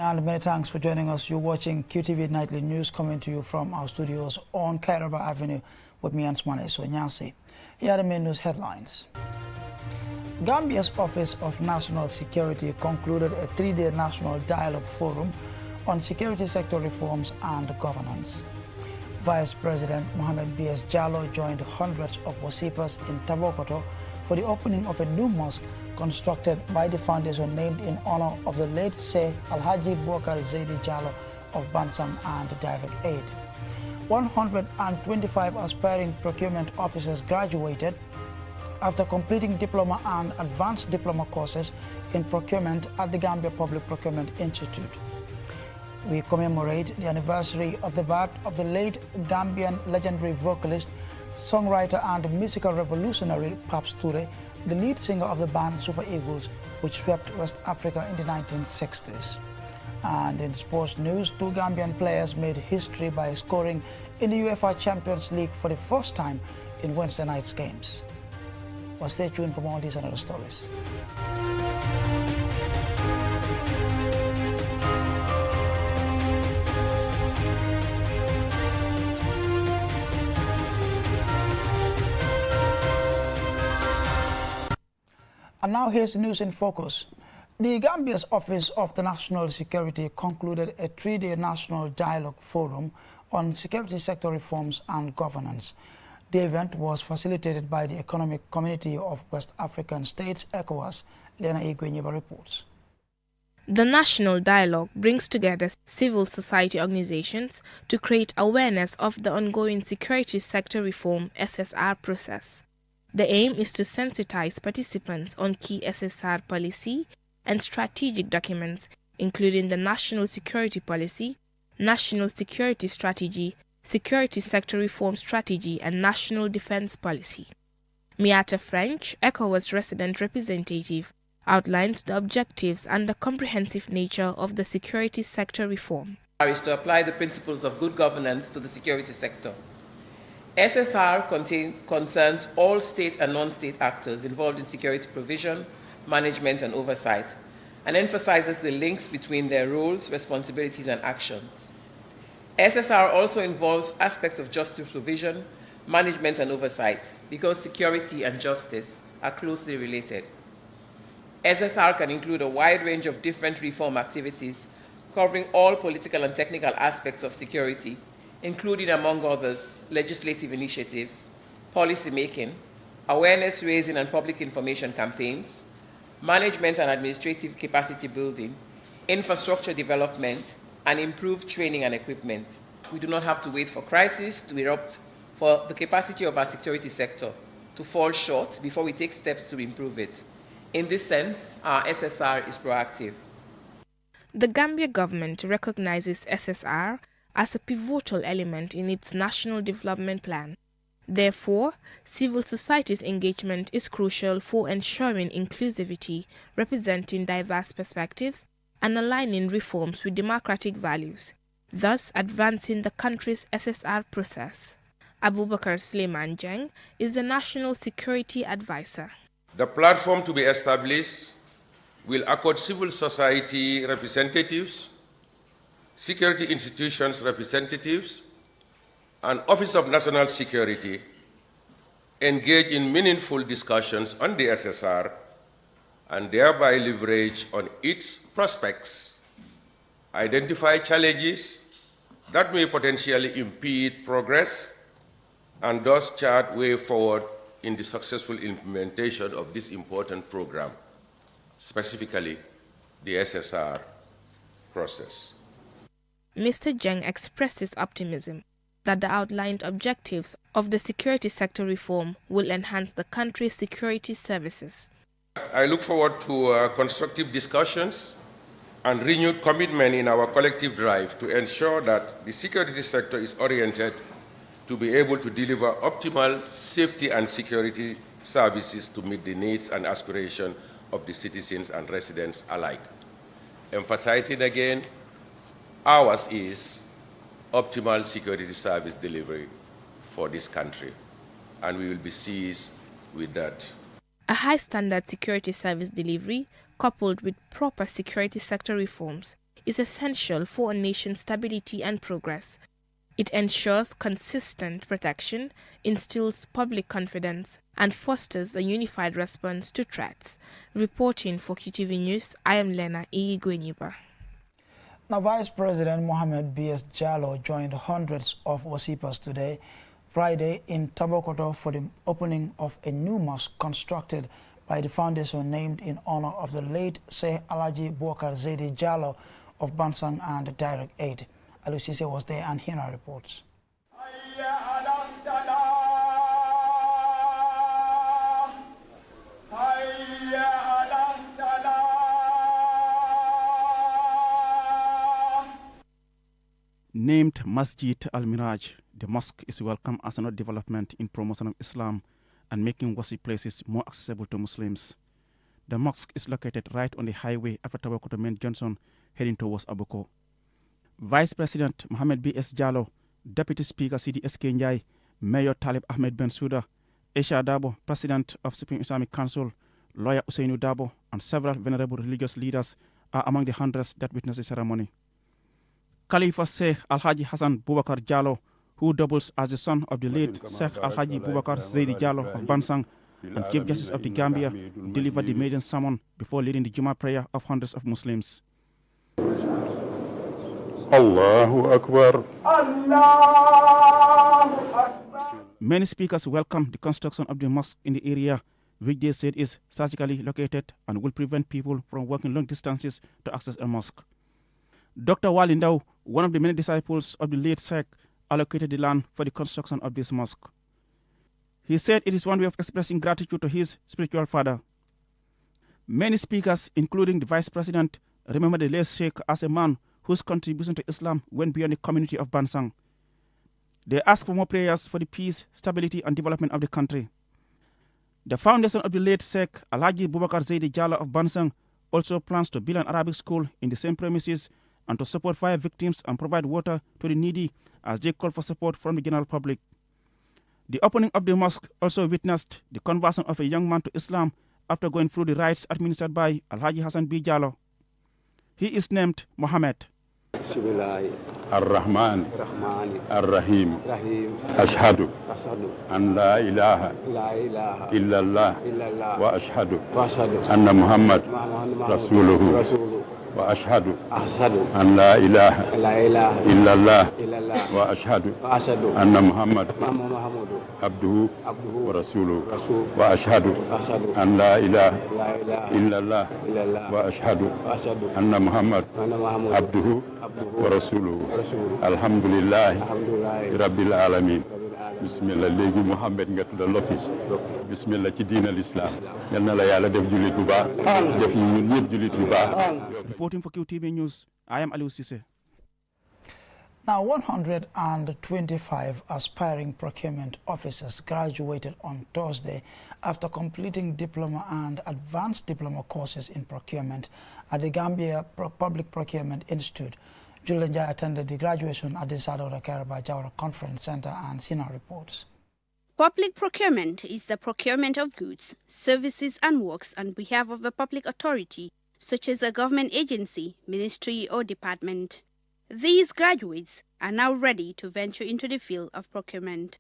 And many thanks for joining us. You're watching QTV Nightly News coming to you from our studios on Kairaba Avenue with me, Ansmane Sonyasi. Here are the main news headlines. Gambia's Office of National Security concluded a 3-day national dialogue forum on security sector reforms and governance. Vice President Mohamed B.S. Jallow joined hundreds of Wasipas in Tabokoto for the opening of a new mosque constructed by the foundation named in honor of the late Sheikh Alhaji Bokar Zaidi Jallow of Bansang and Direct Aid. 125 aspiring procurement officers graduated after completing diploma and advanced diploma courses in procurement at the Gambia Public Procurement Institute. We commemorate the anniversary of the birth of the late Gambian legendary vocalist, songwriter and musical revolutionary Paps Touray, the lead singer of the band Super Eagles, which swept West Africa in the 1960s. And in sports news, 2 Gambian players made history by scoring in the UEFA Champions League for the first time in Wednesday night's games. Well, stay tuned for more of these and other stories. And now here's the news in focus. The Gambia's Office of the National Security concluded a 3-day national dialogue forum on security sector reforms and governance. The event was facilitated by the Economic Community of West African States, ECOWAS. Lena Igwenyeba reports. The national dialogue brings together civil society organizations to create awareness of the ongoing security sector reform SSR process. The aim is to sensitize participants on key SSR policy and strategic documents, including the National Security Policy, National Security Strategy, Security Sector Reform Strategy, and National Defense Policy. Miata French, ECOWAS resident representative, outlines the objectives and the comprehensive nature of the security sector reform. Is to apply the principles of good governance to the security sector. SSR concerns all state and non-state actors involved in security provision, management, and oversight, and emphasizes the links between their roles, responsibilities, and actions. SSR also involves aspects of justice provision, management, and oversight, because security and justice are closely related. SSR can include a wide range of different reform activities covering all political and technical aspects of security, including, among others, legislative initiatives, policy making, awareness raising and public information campaigns, management and administrative capacity building, infrastructure development, and improved training and equipment. We do not have to wait for crisis to erupt for the capacity of our security sector to fall short before we take steps to improve it. In this sense, our SSR is proactive. The Gambia government recognizes SSR as a pivotal element in its national development plan. Therefore, civil society's engagement is crucial for ensuring inclusivity, representing diverse perspectives, and aligning reforms with democratic values, thus advancing the country's SSR process. Abubakar Suleiman Jeng is the National Security Advisor. The platform to be established will accord civil society representatives, security institutions representatives, and Office of National Security engage in meaningful discussions on the SSR and thereby leverage on its prospects, identify challenges that may potentially impede progress, and thus chart way forward in the successful implementation of this important program, specifically the SSR process. Mr. Jeng expresses optimism that the outlined objectives of the security sector reform will enhance the country's security services. I look forward to constructive discussions and renewed commitment in our collective drive to ensure that the security sector is oriented to be able to deliver optimal safety and security services to meet the needs and aspirations of the citizens and residents alike. Emphasizing again, ours is optimal security service delivery for this country, and we will be seized with that. A high-standard security service delivery, coupled with proper security sector reforms, is essential for a nation's stability and progress. It ensures consistent protection, instills public confidence, and fosters a unified response to threats. Reporting for QTV News, I am Lena Igweniba. Now, Vice President Mohamed B.S. Jallow joined hundreds of Wasipas today, Friday, in Tabokoto for the opening of a new mosque constructed by the foundation named in honor of the late Sheikh Alhaji Boubacar Zaidi Jallow of Bansang and Direct Aid. Alusise was there and here are reports. Named Masjid Al-Miraj, the mosque is welcome as another development in promotion of Islam and making Wasi places more accessible to Muslims. The mosque is located right on the highway after Tabokoto Main Junction, heading towards Abuko. Vice President Mohamed B.S. Jallow, Deputy Speaker Sidi S.K. Njai, Mayor Talib Ahmed Bensouda, Aisha Dabo, President of Supreme Islamic Council, Lawyer Usainu Dabo, and several venerable religious leaders are among the hundreds that witnessed the ceremony. Khalifa Sheikh Alhaji Hassan Boubacar Jallow, who doubles as the son of the late Sheikh Alhaji Boubacar Zaidi Jallow of Bansang and Chief Justice of the Gambia, delivered the maiden sermon before leading the Jummah prayer of hundreds of Muslims. Allahu Akbar. Many speakers welcomed the construction of the mosque in the area, which they said is strategically located and will prevent people from walking long distances to access a mosque. Dr. Walindau, one of the many disciples of the late Sheikh, allocated the land for the construction of this mosque. He said it is one way of expressing gratitude to his spiritual father. Many speakers, including the Vice President, remember the late Sheikh as a man whose contribution to Islam went beyond the community of Bansang. They asked for more prayers for the peace, stability, and development of the country. The foundation of the late Sheikh Alhaji Boubacar Zaidi Jallow of Bansang also plans to build an Arabic school in the same premises and to support fire victims and provide water to the needy as they call for support from the general public. The opening of the mosque also witnessed the conversion of a young man to Islam after going through the rites administered by Alhaji Hassan B. Jallow. He is named Mohammed. Ar-Rahman, Ar-Rahim, Ashhadu an la ilaha illallah wa ashhadu anna Muhammad Rasuluhu wa ashhadu an la ilaha illallah wa ashhadu anna Muhammad abduhu wa rasuluhu wa ashhadu an la ilaha illallah wa ashhadu anna Muhammad abduhu wa rasuluhu. Alhamdulillah rabbil alamin. Bismillah léegi Muhammad nga tudda lokki bismillah ci diin al-Islam yal na la yàlla def jullit bu baax def ñu ñëpp jullit yu baax. Reporting for QTV News, I am Aliou Cissé. Now, 125 aspiring procurement officers graduated on Thursday after completing diploma and advanced diploma courses in procurement at the Gambia Public Procurement Institute. Julian Jai attended the graduation at the Sadora Karaba Jawara Conference Center and Sina reports. Public procurement is the procurement of goods, services and works on behalf of a public authority, such as a government agency, ministry or department. These graduates are now ready to venture into the field of procurement.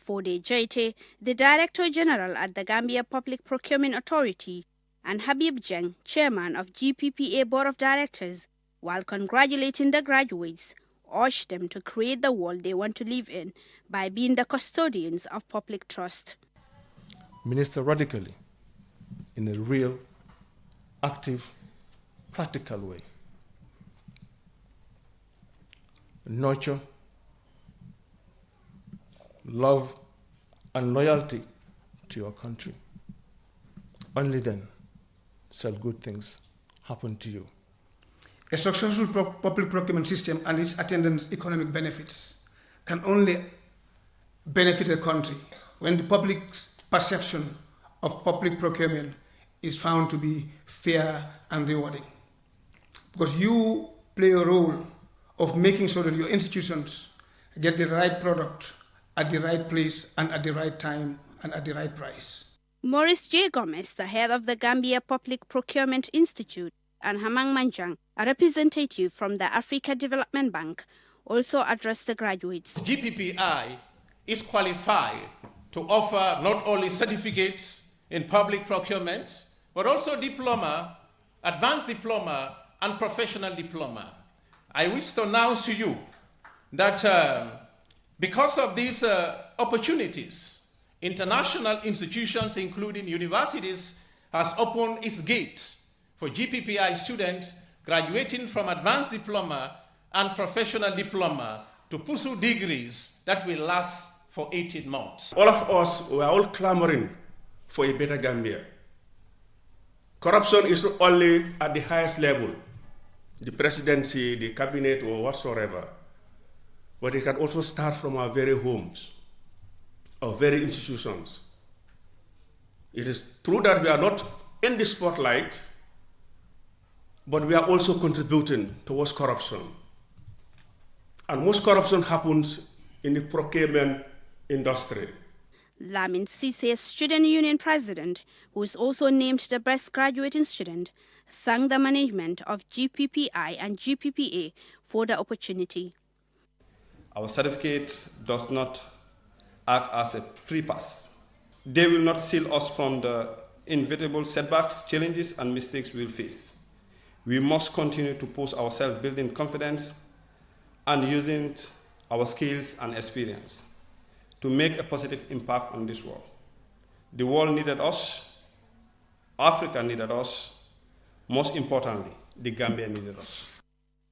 Fode Jaite, the Director General at the Gambia Public Procurement Authority, and Habib Jeng, Chairman of GPPA Board of Directors, while congratulating the graduates, urged them to create the world they want to live in by being the custodians of public trust. Minister radically, in a real, active, practical way, nurture, love, and loyalty to your country. Only then shall good things happen to you. A successful public procurement system and its attendant economic benefits can only benefit a country when the public's perception of public procurement is found to be fair and rewarding. Because you play a role of making sure that your institutions get the right product at the right place and at the right time and at the right price. Maurice J. Gomez, the head of the Gambia Public Procurement Institute, and Hamang Manjang, a representative from the Africa Development Bank, also addressed the graduates. GPPI is qualified to offer not only certificates in public procurement, but also diploma, advanced diploma, and professional diploma. I wish to announce to you that because of these opportunities, international institutions, including universities, has opened its gates for GPPI students graduating from advanced diploma and professional diploma to pursue degrees that will last for 18 months. All of us, we are all clamoring for a better Gambia. Corruption is not only at the highest level, the presidency, the cabinet, or whatsoever, but it can also start from our very homes, our very institutions. It is true that we are not in the spotlight, but we are also contributing towards corruption. And most corruption happens in the procurement industry. Lamin Sise, student union president, who is also named the best graduating student, thanked the management of GPPI and GPPA for the opportunity. Our certificate does not act as a free pass. They will not seal us from the inevitable setbacks, challenges, and mistakes we'll face. We must continue to push ourselves, building confidence and using our skills and experience to make a positive impact on this world. The world needed us, Africa needed us, most importantly, the Gambia needed us.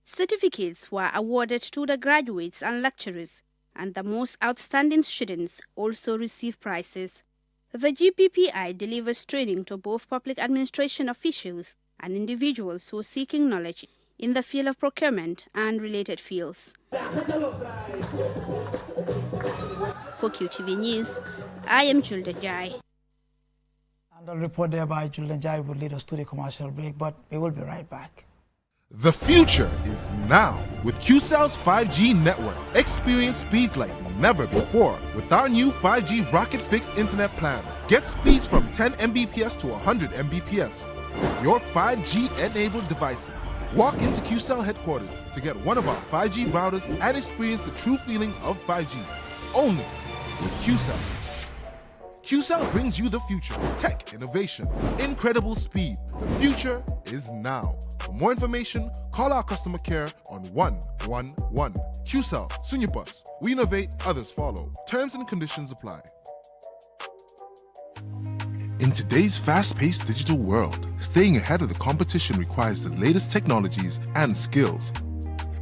Certificates were awarded to the graduates and lecturers, and the most outstanding students also received prizes. The GPPI delivers training to both public administration officials and individuals who are seeking knowledge in the field of procurement and related fields. For QTV News, I am Julde Jai. And a report there by Julde Jai will lead us to the commercial break, but we will be right back. The future is now with QCell's 5G network. Experience speeds like never before with our new 5G Rocket Fixed Internet plan. Get speeds from 10 Mbps to 100 Mbps. Your 5G-enabled devices. Walk into QCell headquarters to get one of our 5G routers and experience the true feeling of 5G. Only with QCell. QCell brings you the future. Tech, innovation, incredible speed. The future is now. For more information, call our customer care on 111. QCell, Sunyabus. We innovate, others follow. Terms and conditions apply. In today's fast-paced digital world, staying ahead of the competition requires the latest technologies and skills.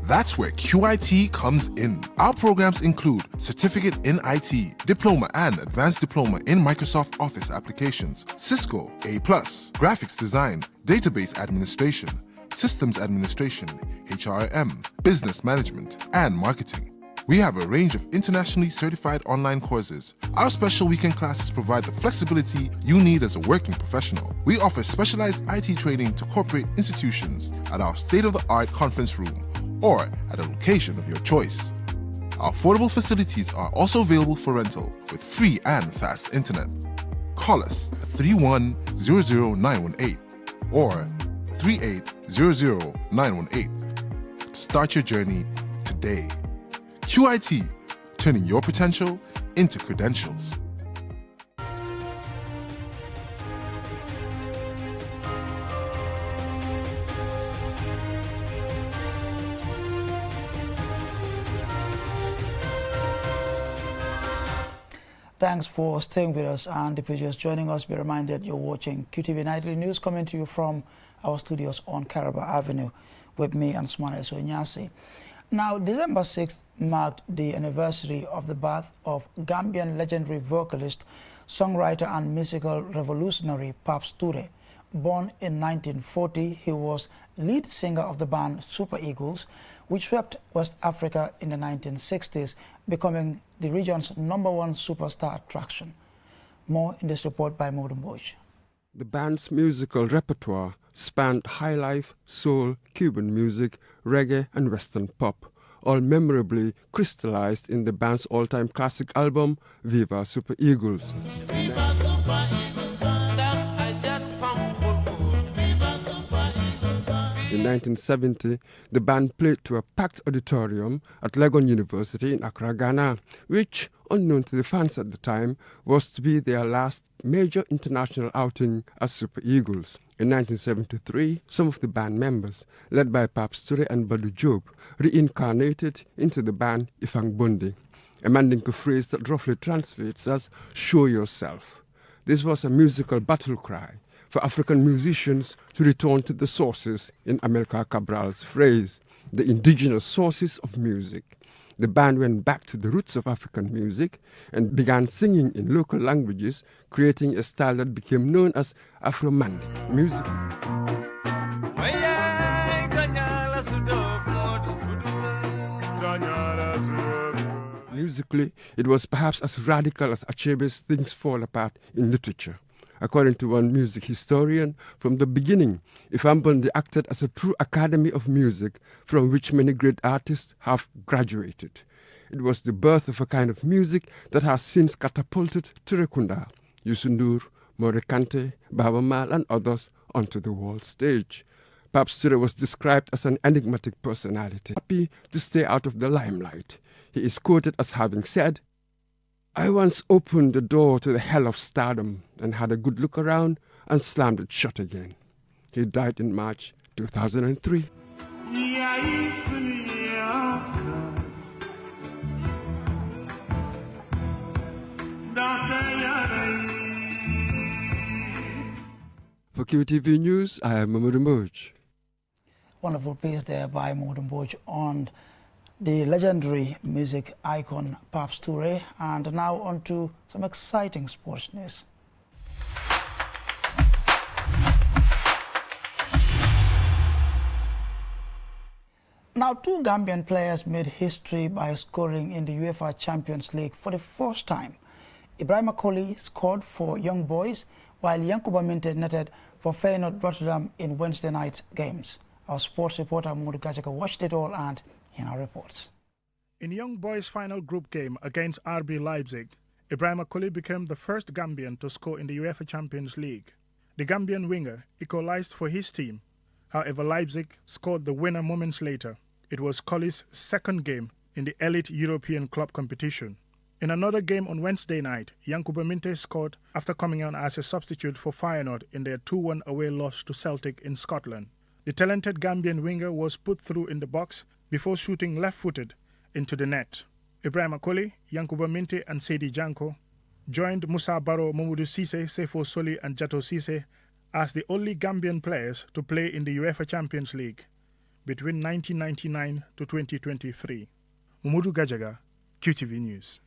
That's where QIT comes in. Our programs include Certificate in IT, Diploma and Advanced Diploma in Microsoft Office Applications, Cisco A+, Graphics Design, Database Administration, Systems Administration, HRM, Business Management, and Marketing. We have a range of internationally certified online courses. Our special weekend classes provide the flexibility you need as a working professional. We offer specialized IT training to corporate institutions at our state-of-the-art conference room or at a location of your choice. Our affordable facilities are also available for rental with free and fast internet. Call us at 3100918 or 3800918 to start your journey today. QIT, turning your potential into credentials. Thanks for staying with us, and if you're just joining us, be reminded you're watching QTV Nightly News coming to you from our studios on Caraba Avenue with me and Smana Sonyasi. Now, December 6th marked the anniversary of the birth of Gambian legendary vocalist, songwriter and musical revolutionary Paps Touray. Born in 1940, he was lead singer of the band Super Eagles, which swept West Africa in the 1960s, becoming the region's #1 superstar attraction. More in this report by Modern Bosch. The band's musical repertoire spanned highlife, soul, Cuban music, reggae and western pop, all memorably crystallized in the band's all-time classic album, Viva Super Eagles. In 1970, the band played to a packed auditorium at Legon University in Accra, Ghana, which, unknown to the fans at the time, was to be their last major international outing as Super Eagles. In 1973, some of the band members, led by Paps, Touray and Badu Job, reincarnated into the band Ifang Bundi, a Mandinka phrase that roughly translates as "show yourself." This was a musical battle cry for African musicians to return to the sources, in Amilcar Cabral's phrase, the indigenous sources of music. The band went back to the roots of African music and began singing in local languages, creating a style that became known as Afro-Mandic music. Musically, it was perhaps as radical as Achebe's Things Fall Apart in literature. According to one music historian, from the beginning, Ifambundi acted as a true academy of music from which many great artists have graduated. It was the birth of a kind of music that has since catapulted Touray Kunda, Youssou N'Dour, More Kante, Baba Mal and others onto the world stage. Paps Touray was described as an enigmatic personality, happy to stay out of the limelight. He is quoted as having said, "I once opened the door to the hell of stardom and had a good look around and slammed it shut again." He died in March 2003. For QTV News, I am Mamadou Mbodj. Wonderful piece there by Mamadou Mbodj on the legendary music icon Paps Touray. And now on to some exciting sports news. Now, two Gambian players made history by scoring in the UEFA Champions League for the first time. Ibrahim Akoli scored for Young Boys, while Yankuba Minte netted for Feyenoord Rotterdam in Wednesday night games. Our sports reporter Mudu Gachaka watched it all and he now reports. In Young Boys' final group game against RB Leipzig, Ibrahim Akoli became the first Gambian to score in the UEFA Champions League. The Gambian winger equalized for his team. However, Leipzig scored the winner moments later. It was Koli's second game in the elite European club competition. In another game on Wednesday night, Yankuba Minte scored after coming on as a substitute for Feyenoord in their 2-1 away loss to Celtic in Scotland. The talented Gambian winger was put through in the box before shooting left-footed into the net. Ibrahim Akoli, Yankuba Minte and Seydi Janko joined Musa Baro, Mamadou Cisse, Sefo Soli and Jato Cisse as the only Gambian players to play in the UEFA Champions League between 1999 to 2023. Mamadou Gajaga, QTV News.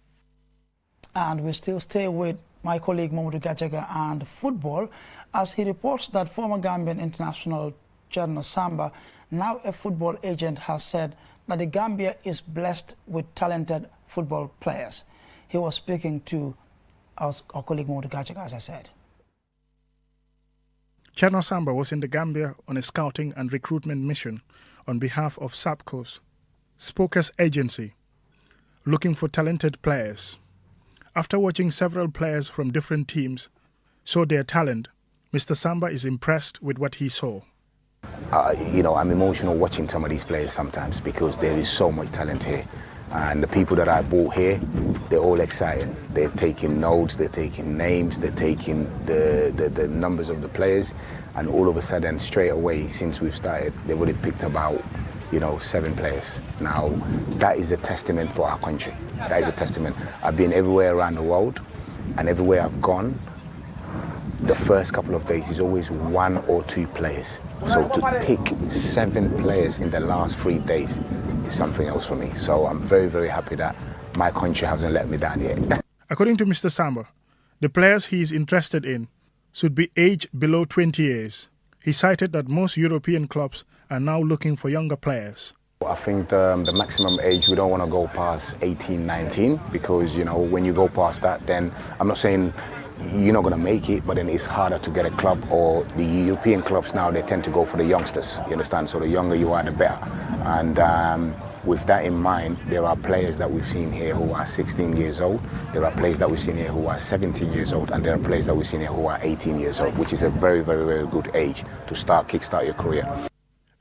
And we still stay with my colleague Mamadou Gajaga and football as he reports that former Gambian international Cherno Samba, now a football agent, has said that the Gambia is blessed with talented football players. He was speaking to our colleague Mamadou Gajaga, as I said. Cherno Samba was in the Gambia on a scouting and recruitment mission on behalf of SAPCO's Spokes Agency, looking for talented players. After watching several players from different teams show their talent, Mr. Samba is impressed with what he saw. I'm emotional watching some of these players sometimes because there is so much talent here. And the people that I brought here, they're all exciting. They're taking notes, they're taking names, they're taking the numbers of the players. And all of a sudden, straight away, since we've started, they've already picked about 7 players. Now, that is a testament for our country. That is a testament. I've been everywhere around the world, and everywhere I've gone, the first couple of days is always 1 or 2 players. So to pick 7 players in the last 3 days is something else for me. So I'm very, very happy that my country hasn't let me down yet. According to Mr. Samba, the players he is interested in should be aged below 20 years. He cited that most European clubs are now looking for younger players. I think the maximum age, we don't want to go past 18, 19, because, when you go past that, then I'm not saying you're not going to make it, but then it's harder to get a club, or the European clubs now, they tend to go for the youngsters, you understand? So the younger you are, the better. And with that in mind, there are players that we've seen here who are 16 years old, there are players that we've seen here who are 17 years old, and there are players that we've seen here who are 18 years old, which is a very, very, very good age to kickstart your career.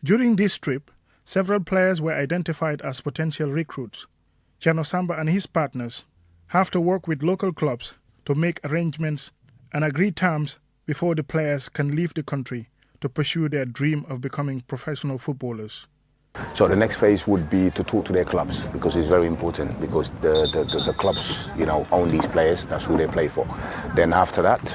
During this trip, several players were identified as potential recruits. Chano Samba and his partners have to work with local clubs to make arrangements and agree terms before the players can leave the country to pursue their dream of becoming professional footballers. So the next phase would be to talk to their clubs, because it's very important, because the clubs, own these players. That's who they play for. Then after that,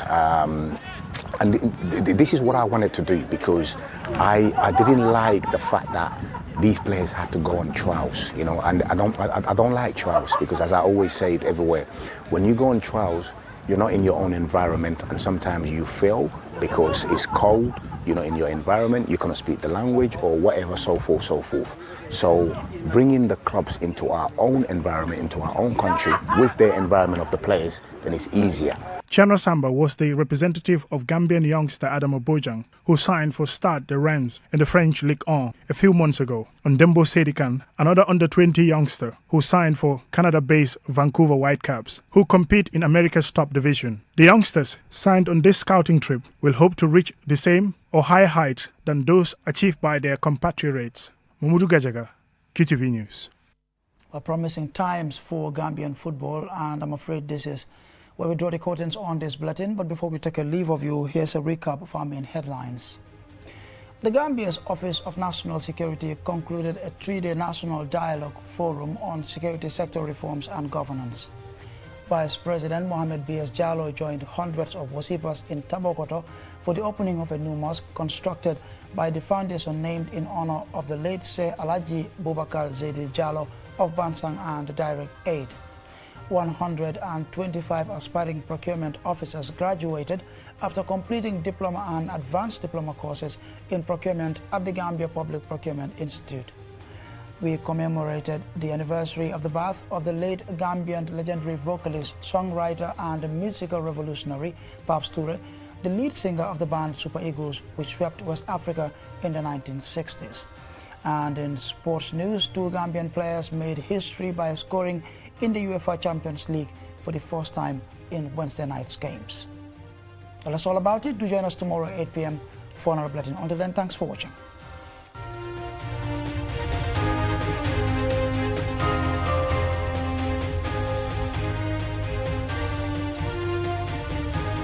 and this is what I wanted to do, because I didn't like the fact that these players had to go on trials, and I don't like trials, because as I always say it everywhere, when you go on trials, you're not in your own environment, and sometimes you fail because it's cold, in your environment, you cannot speak the language or whatever, so forth, so forth. So bringing the clubs into our own environment, into our own country, with their environment of the players, then it's easier. Chano Samba was the representative of Gambian youngster Adama Bojang, who signed for Stade de Reims in the French Ligue 1 a few months ago. And Dembo Sedikan, another under-20 youngster who signed for Canada-based Vancouver Whitecaps, who compete in America's top division. The youngsters signed on this scouting trip will hope to reach the same or higher heights than those achieved by their compatriots. Mamudu Gajaga, QTV News. Promising times for Gambian football, and I'm afraid this is where we draw the curtains on this bulletin. But before we take a leave of you, here's a recap of our main headlines. The Gambia's Office of National Security concluded a 3-day national dialogue forum on security sector reforms and governance. Vice President Mohamed B.S. Jallow joined hundreds of Wasipas in Tabokoto for the opening of a new mosque constructed by the foundation named in honor of the late Sir Alaji Bubakar Zaidi Jallow of Bansang and Direct Aid. 125 aspiring procurement officers graduated after completing diploma and advanced diploma courses in procurement at the Gambia Public Procurement Institute. We commemorated the anniversary of the birth of the late Gambian legendary vocalist, songwriter and musical revolutionary Paps Touray, the lead singer of the band Super Eagles, which swept West Africa in the 1960s. And in sports news, 2 Gambian players made history by scoring in the UEFA Champions League for the first time in Wednesday night's games. Well, that's all about it. Do join us tomorrow at 8 p.m. for another bulletin. Until then, thanks for watching.